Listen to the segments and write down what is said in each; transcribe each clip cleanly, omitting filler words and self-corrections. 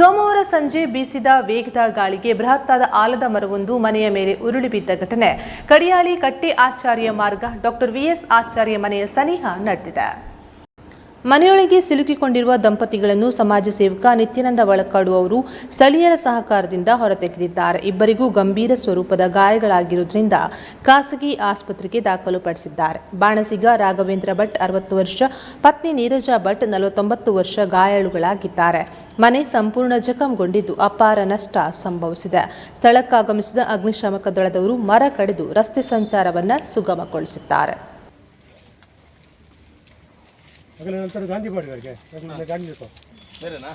ಸೋಮವಾರ ಸಂಜೆ ಬೀಸಿದ ವೇಗದ ಗಾಳಿಗೆ ಬೃಹತ್ತಾದ ಆಲದ ಮರವೊಂದು ಮನೆಯ ಮೇಲೆ ಉರುಳಿ ಬಿದ್ದ ಘಟನೆ ಕಡಿಯಾಳಿ ಕಟ್ಟೆ ಆಚಾರ್ಯ ಮಾರ್ಗ ಡಾಕ್ಟರ್ ವಿಎಸ್ ಆಚಾರ್ಯ ಮನೆಯ ಸನಿಹ ನಡೆದಿದೆ. ಮನೆಯೊಳಗೆ ಸಿಲುಕಿಕೊಂಡಿರುವ ದಂಪತಿಗಳನ್ನು ಸಮಾಜ ಸೇವಕ ನಿತ್ಯಾನಂದ ವಳಕಾಡು ಅವರು ಸ್ಥಳೀಯರ ಸಹಕಾರದಿಂದ ಹೊರತೆಗೆದಿದ್ದಾರೆ. ಇಬ್ಬರಿಗೂ ಗಂಭೀರ ಸ್ವರೂಪದ ಗಾಯಗಳಾಗಿರುವುದರಿಂದ ಖಾಸಗಿ ಆಸ್ಪತ್ರೆಗೆ ದಾಖಲುಪಡಿಸಿದ್ದಾರೆ. ಬಾಣಸಿಗ ರಾಘವೇಂದ್ರ ಭಟ್ 60 ವರ್ಷ, ಪತ್ನಿ ನೀರಜಾ ಭಟ್ 49 ವರ್ಷ ಗಾಯಾಳುಗಳಾಗಿದ್ದಾರೆ. ಮನೆ ಸಂಪೂರ್ಣ ಜಖಂಗೊಂಡಿದ್ದು ಅಪಾರ ನಷ್ಟ ಸಂಭವಿಸಿದೆ. ಸ್ಥಳಕ್ಕಾಗಮಿಸಿದ ಅಗ್ನಿಶಾಮಕ ದಳದವರು ಮರ ಕಡಿದು ರಸ್ತೆ ಸಂಚಾರವನ್ನು ಸುಗಮಗೊಳಿಸಿದ್ದಾರೆ. ನಂತರ ಗಾಂಧಿ ಬಾಡಿಗೆ ಗಾಂಧಿ ಬೇರೆನಾ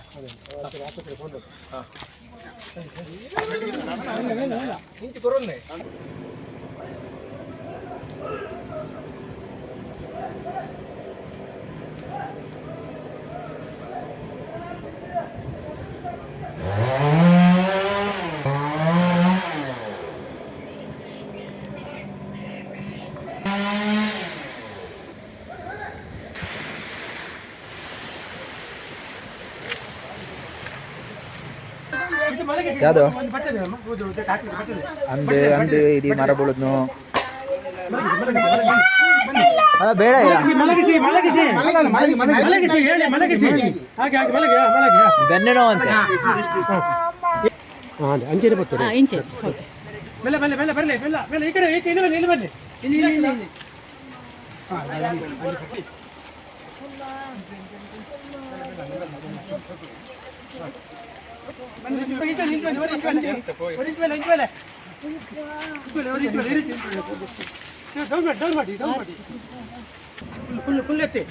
ಯಾವುದು ಅಂದೆ ಅಂದೆ ಇಡೀ ಮರ ಬೀಳದ್ನು ಬೇಡ ಬೆನ್ನೆ ನೋವು ಅಂತೆ ಅಂಚೆ ಬರ್ತಾರೆ ಬೆಲೆ ಬೆಲೆ ಬೆಲೆ ಬರಲಿ ಬೆಲ್ಲ ಬೆಲೆ ಈ ಕಡೆ ಇಲ್ಲಿ ಬನ್ನಿ ಫುಲ್ ಎತ್ತಿ